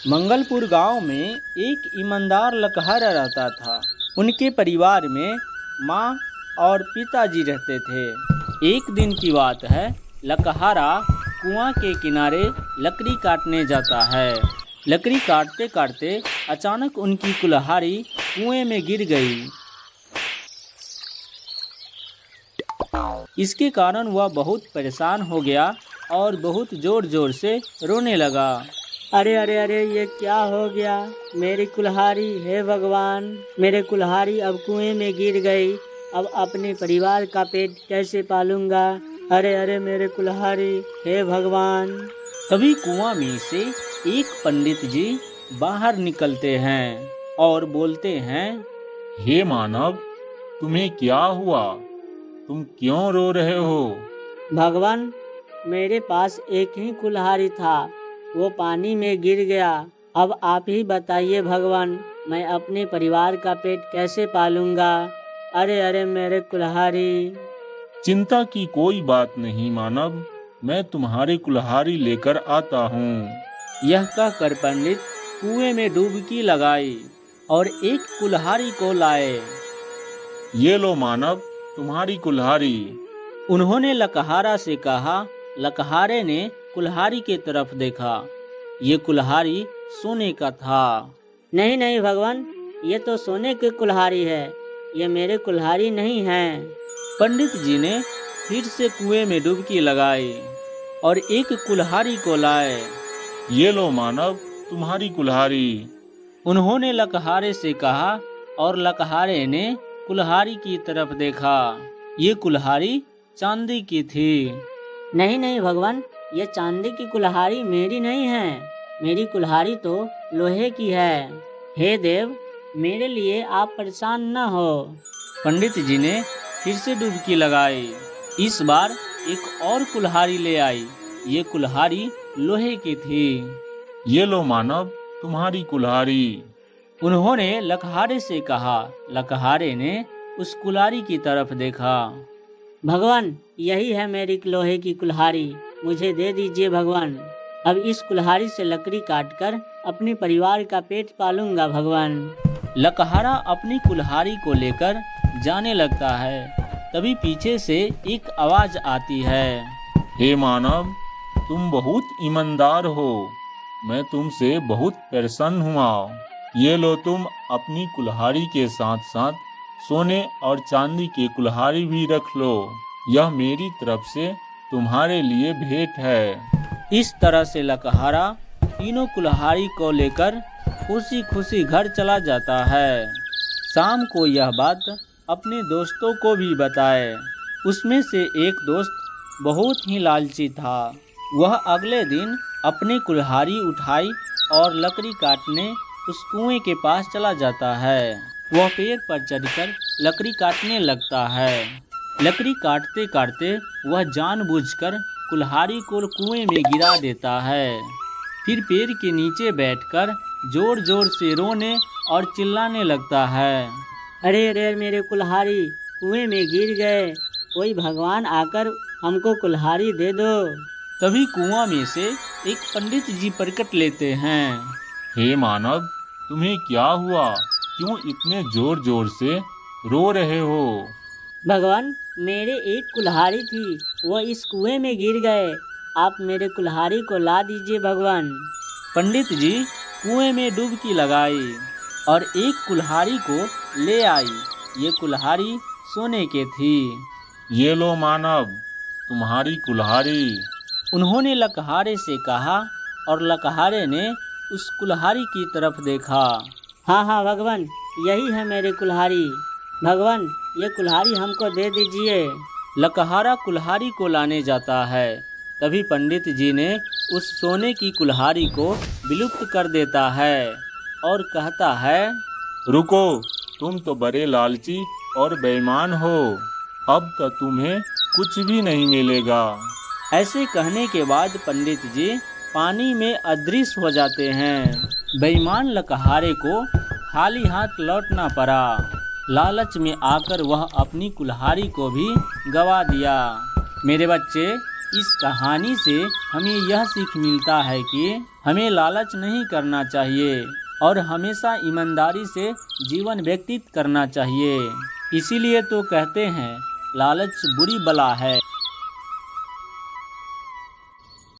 मंगलपुर गांव में एक ईमानदार लकहरा रहता था। उनके परिवार में माँ और पिताजी रहते थे। एक दिन की बात है, लकहरा कुआं के किनारे लकड़ी काटने जाता है। लकड़ी काटते काटते अचानक उनकी कुल्हाड़ी कुएं में गिर गई। इसके कारण वह बहुत परेशान हो गया और बहुत जोर जोर से रोने लगा। अरे अरे अरे, ये क्या हो गया? मेरी कुल्हाड़ी, हे भगवान, मेरे कुल्हाड़ी अब कुएं में गिर गई। अब अपने परिवार का पेट कैसे पालूंगा? अरे अरे, मेरे कुल्हाड़ी, हे भगवान। तभी कुआं में से एक पंडित जी बाहर निकलते हैं और बोलते हैं, हे मानव, तुम्हें क्या हुआ? तुम क्यों रो रहे हो? भगवान, मेरे पास एक ही कुल्हाड़ी था, वो पानी में गिर गया। अब आप ही बताइए भगवान, मैं अपने परिवार का पेट कैसे पालूंगा? अरे अरे, मेरे कुल्हाड़ी। चिंता की कोई बात नहीं मानव, मैं तुम्हारी कुल्हाड़ी लेकर आता हूँ। यह कहकर पंडित कुएं में डुबकी लगाई और एक कुल्हाड़ी को लाए। ये लो मानव, तुम्हारी कुल्हाड़ी। उन्होंने लकहरा से कहा। लकहारे ने कुल्हाड़ी के तरफ देखा। ये कुल्हाड़ी सोने का था। नहीं नहीं भगवान, ये तो सोने की कुल्हाड़ी है, ये मेरे कुल्हाड़ी नहीं है। पंडित जी ने फिर से कुएं में डुबकी लगाई और एक कुल्हाड़ी को लाए। ये लो मानव, तुम्हारी कुल्हाड़ी। उन्होंने लकहारे से कहा और लकहारे ने कुल्हाड़ी की तरफ देखा। ये कुल्हाड़ी चांदी की थी। नहीं नहीं भगवान, ये चांदी की कुल्हाड़ी मेरी नहीं है, मेरी कुल्हाड़ी तो लोहे की है। हे देव, मेरे लिए आप परेशान न हो। पंडित जी ने फिर से डुबकी लगाई। इस बार एक और कुल्हाड़ी ले आई। ये कुल्हाड़ी लोहे की थी। ये लो मानव, तुम्हारी कुल्हाड़ी। उन्होंने लकहारे से कहा। लकहारे ने उस कुल्हाड़ी की तरफ देखा। भगवान, यही है मेरी लोहे की कुल्हाड़ी, मुझे दे दीजिए भगवान। अब इस कुल्हाड़ी से लकड़ी काटकर अपने परिवार का पेट पालूंगा भगवान। लकहरा अपनी कुल्हाड़ी को लेकर जाने लगता है। तभी पीछे से एक आवाज आती है, हे मानव, तुम बहुत ईमानदार हो, मैं तुमसे बहुत प्रसन्न हुआ। ये लो, तुम अपनी कुल्हाड़ी के साथ साथ सोने और चांदी की कुल्हाड़ी भी रख लो। यह मेरी तरफ से तुम्हारे लिए भेंट है। इस तरह से लकहरा तीनों कुल्हाड़ी को लेकर खुशी खुशी घर चला जाता है। शाम को यह बात अपने दोस्तों को भी बताए। उसमें से एक दोस्त बहुत ही लालची था। वह अगले दिन अपनी कुल्हाड़ी उठाई और लकड़ी काटने उस कुएं के पास चला जाता है। वह पेड़ पर चढ़कर लकड़ी काटने लगता है। लकड़ी काटते काटते वह जानबूझकर कुल्हाड़ी को कुएं में गिरा देता है। फिर पेड़ के नीचे बैठकर जोर जोर से रोने और चिल्लाने लगता है। अरे अरे, मेरे कुल्हाड़ी कुएं में गिर गए, कोई भगवान आकर हमको कुल्हाड़ी दे दो। तभी कुआं में से एक पंडित जी प्रकट लेते हैं। हे मानव, तुम्हें क्या हुआ? क्यों इतने जोर जोर से रो रहे हो? भगवान, मेरे एक कुल्हाड़ी थी, वो इस कुएं में गिर गए, आप मेरे कुल्हाड़ी को ला दीजिए भगवान। पंडित जी कुएं में डुबकी लगाई और एक कुल्हाड़ी को ले आई। ये कुल्हाड़ी सोने के थी। ये लो मानव, तुम्हारी कुल्हाड़ी। उन्होंने लकहारे से कहा और लकहारे ने उस कुल्हाड़ी की तरफ देखा। हाँ हाँ भगवान, यही है मेरी कुल्हाड़ी। भगवान, ये कुल्हाड़ी हमको दे दीजिए। लकहारा कुल्हाड़ी को लाने जाता है। तभी पंडित जी ने उस सोने की कुल्हाड़ी को विलुप्त कर देता है और कहता है, रुको, तुम तो बड़े लालची और बेईमान हो, अब तो तुम्हें कुछ भी नहीं मिलेगा। ऐसे कहने के बाद पंडित जी पानी में अदृश्य हो जाते हैं। बेईमान लकहारे को खाली हाथ लौटना पड़ा। लालच में आकर वह अपनी कुल्हाड़ी को भी गवा दिया। मेरे बच्चे, इस कहानी से हमें यह सीख मिलता है कि हमें लालच नहीं करना चाहिए और हमेशा ईमानदारी से जीवन व्यतीत करना चाहिए। इसीलिए तो कहते हैं लालच बुरी बला है।